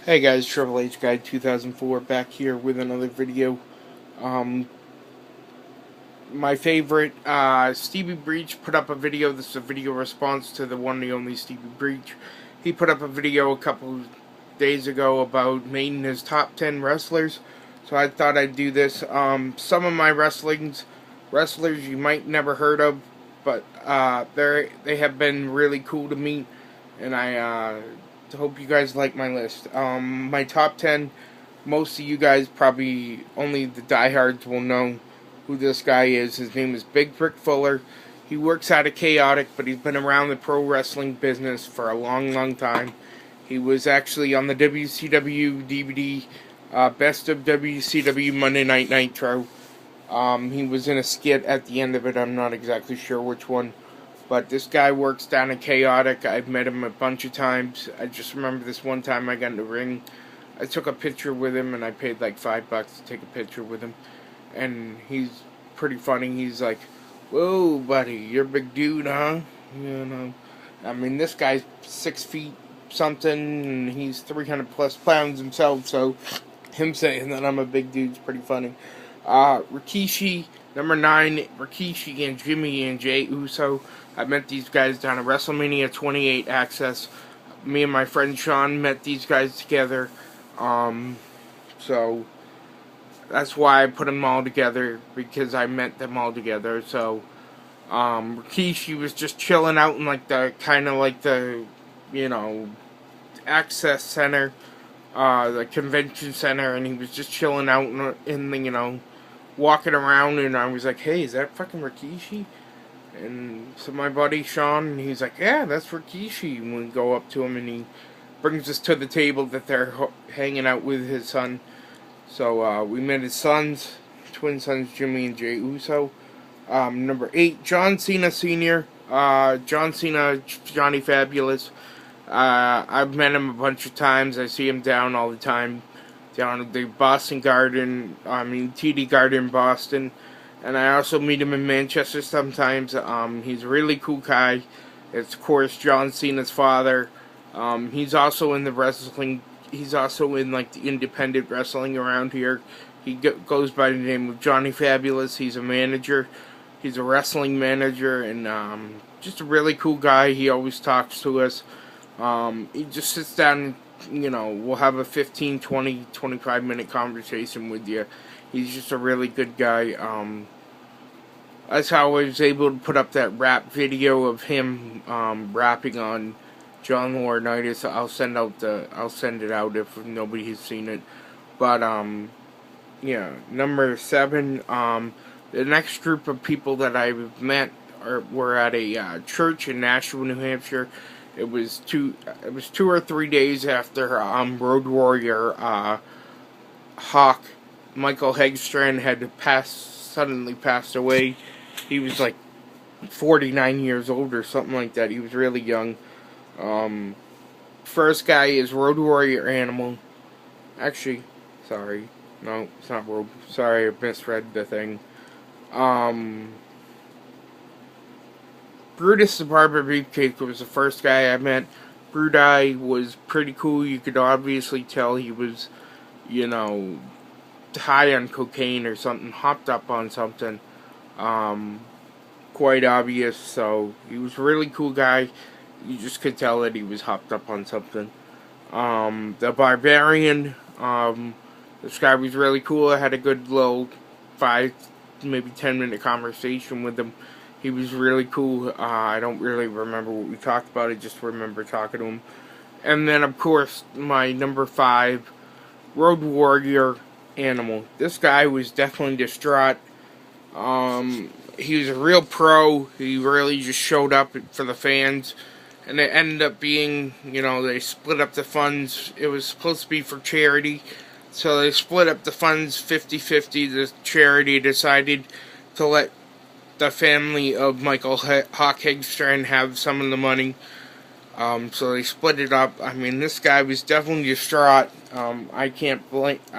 Hey guys, Triple H Guy 2004 back here with another video. Um, my favorite, Steviebreech put up a video. This is a video response to the one and only Steviebreech. He put up a video a couple days ago about making his top 10 wrestlers. So I thought I'd do this. Some of my wrestlers you might never heard of, but they have been really cool to me, and I hope you guys like my list. My top 10, most of you guys probably, only the diehards will know who this guy is. His name is Big Rick Fuller. He works out of Chaotic, but he's been around the pro wrestling business for a long, long time. He was actually on the WCW DVD, Best of WCW Monday Night Nitro. He was in a skit at the end of it. I'm not exactly sure which one. But this guy works down in Chaotic. I've met him a bunch of times. I just remember this one time I got in the ring. I took a picture with him, and I paid like $5 to take a picture with him. And he's pretty funny. He's like, "Whoa, buddy, you're a big dude, huh?" You know, I mean, this guy's 6 feet something, and he's 300 plus pounds himself. So him saying that I'm a big dude's pretty funny. Rikishi, number 9, Rikishi and Jimmy and Jey Uso. I met these guys down at WrestleMania 28 Access. Me and my friend Sean met these guys together. So that's why I put them all together, because I met them all together. So Rikishi was just chilling out in like the kind of like the, you know, Access Center, the convention center, and he was just chilling out in the, you know, walking around, and I was like, "Hey, is that fucking Rikishi?" And so my buddy Sean, he's like, "Yeah, that's Rikishi." And we go up to him, and he brings us to the table that they're hanging out with his son. So we met his sons, twin sons, Jimmy and Jey Uso. Number 8, John Cena Sr. John Cena, Johnny Fabulous. I've met him a bunch of times. I see him down all the time, down at the Boston Garden, TD Garden, Boston. And I also meet him in Manchester sometimes. He's a really cool guy. It's, of course, John Cena's father. He's also in the wrestling. He's also in, like, the independent wrestling around here. He goes by the name of Johnny Fabulous. He's a manager. He's a wrestling manager, and just a really cool guy. He always talks to us. He just sits down and, you know, we'll have a 15, 20, 25-minute conversation with you. He's just a really good guy. That's how I was able to put up that rap video of him rapping on John Laurinaitis. I'll send it out if nobody has seen it. But yeah, number 7. The next group of people that I've met were at a church in Nashua, New Hampshire. It was 2 or 3 days after Road Warrior Hawk Michael Hegstrand had suddenly passed away. He was like 49 years old or something like that. He was really young. First guy is Road Warrior Animal. Actually, sorry. No, it's not Road. Sorry, I misread the thing. Brutus the Barber Beefcake was the first guy I met. Brutus was pretty cool. You could obviously tell he was, you know, high on cocaine or something, hopped up on something. Quite obvious. So he was a really cool guy. You just could tell that he was hopped up on something. The Barbarian, this guy was really cool. I had a good little 5, maybe 10-minute conversation with him. He was really cool. I don't really remember what we talked about. I just remember talking to him. And then, of course, my number 5, Road Warrior Animal. This guy was definitely distraught. He was a real pro. He really just showed up for the fans. And it ended up being, you know, they split up the funds. It was supposed to be for charity. So they split up the funds 50-50. The charity decided to let the family of Michael Hawk Hegstrand have some of the money. So they split it up. I mean, this guy was definitely distraught. I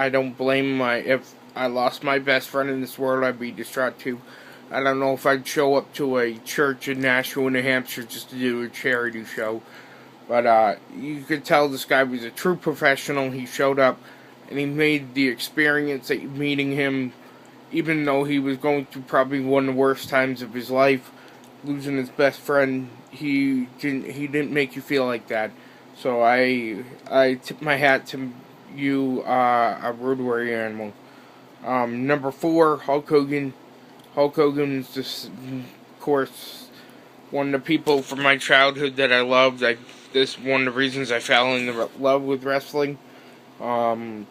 don't blame if I lost my best friend in this world, I'd be distraught too. I don't know if I'd show up to a church in Nashua, New Hampshire just to do a charity show. But you could tell this guy was a true professional. He showed up, and he made the experience that meeting him, even though he was going through probably one of the worst times of his life, losing his best friend. He didn't make you feel like that. So I tip my hat to you, a road warrior animal. Number 4, Hulk Hogan. Hulk Hogan is just, of course, one of the people from my childhood that I loved. This is one of the reasons I fell in love with wrestling. But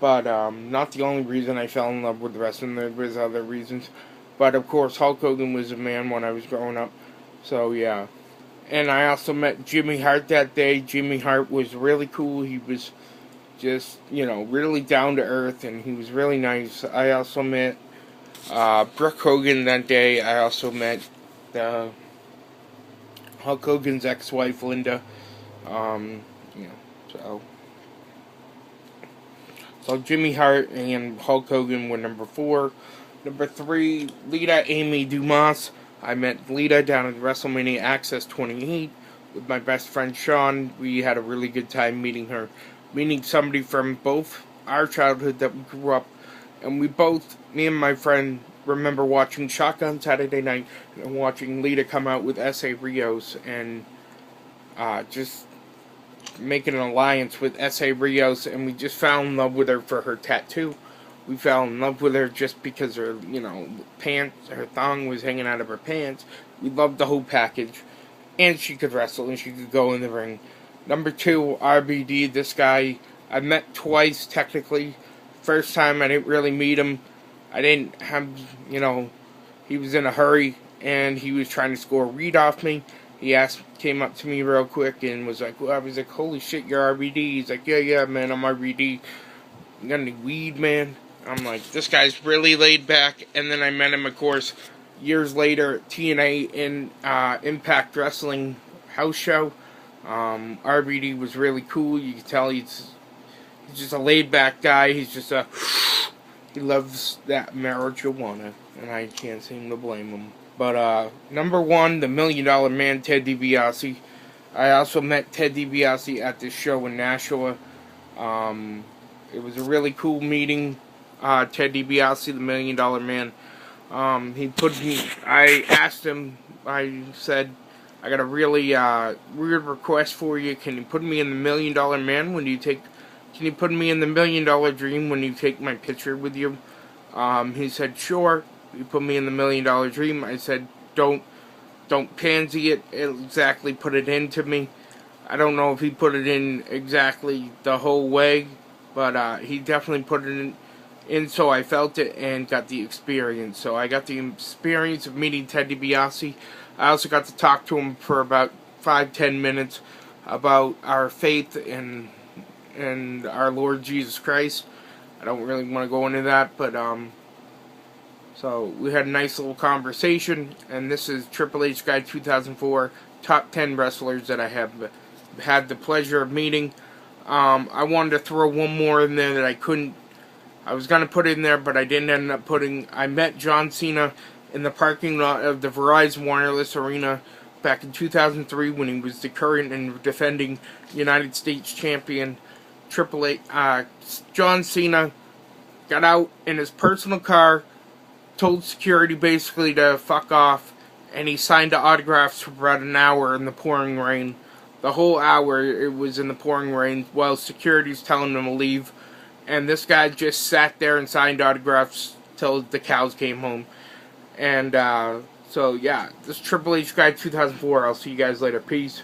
not the only reason I fell in love with wrestling. There was other reasons. But of course, Hulk Hogan was a man when I was growing up. So yeah. And I also met Jimmy Hart that day. Jimmy Hart was really cool. He was just, really down to earth, and he was really nice. I also met Brooke Hogan that day. I also met Hulk Hogan's ex-wife, Linda. So Jimmy Hart and Hulk Hogan were number 4. Number 3, Lita Amy Dumas. I met Lita down at WrestleMania Access 28 with my best friend Sean. We had a really good time meeting her. Meeting somebody from both our childhood that we grew up. And me and my friend, remember watching Shotgun Saturday Night and watching Lita come out with S.A. Rios and just making an alliance with S.A. Rios, and we just fell in love with her for her tattoo. We fell in love with her just because her, pants, her thong was hanging out of her pants. We loved the whole package. And she could wrestle, and she could go in the ring. Number 2, RBD. This guy, I met twice, technically. First time, I didn't really meet him. I didn't have, he was in a hurry, and he was trying to score a read off me. He came up to me real quick, and was like, well, I was like, holy shit, you're RBD. He's like, yeah, man, I'm RBD. You got any weed, man? I'm like, this guy's really laid back. And then I met him, of course, years later at TNA in Impact Wrestling house show. RBD was really cool. You can tell he's just a laid back guy. He's just he loves that marijuana, and I can't seem to blame him. But number 1, the $1 Million Man, Ted DiBiase. I also met Ted DiBiase at this show in Nashua. It was a really cool meeting. Ted DiBiase, the $1 Million Man. I asked him, I said, I got a really weird request for you. Can you put me in the $1 Million Man can you put me in the $1 Million Dream when you take my picture with you? He said, sure. He put me in the $1 Million Dream. I said, don't pansy it exactly, put it into me. I don't know if he put it in exactly the whole way, but he definitely put it in so I felt it and got the experience. So I got the experience of meeting Ted DiBiase. I also got to talk to him for about 5-10 minutes about our faith and our Lord Jesus Christ. I don't really want to go into that, but so we had a nice little conversation, and this is Triple H Guide 2004, top 10 wrestlers that I have had the pleasure of meeting. I wanted to throw one more in there that I couldn't. I was going to put in there, but I didn't end up putting. I met John Cena in the parking lot of the Verizon Wireless Arena back in 2003 when he was the current and defending United States champion. Triple H, John Cena got out in his personal car, told security basically to fuck off, and he signed autographs for about an hour in the pouring rain. The whole hour it was in the pouring rain while security's telling him to leave, and this guy just sat there and signed autographs till the cows came home. And so yeah, this Triple H Guide 2004. I'll see you guys later. Peace.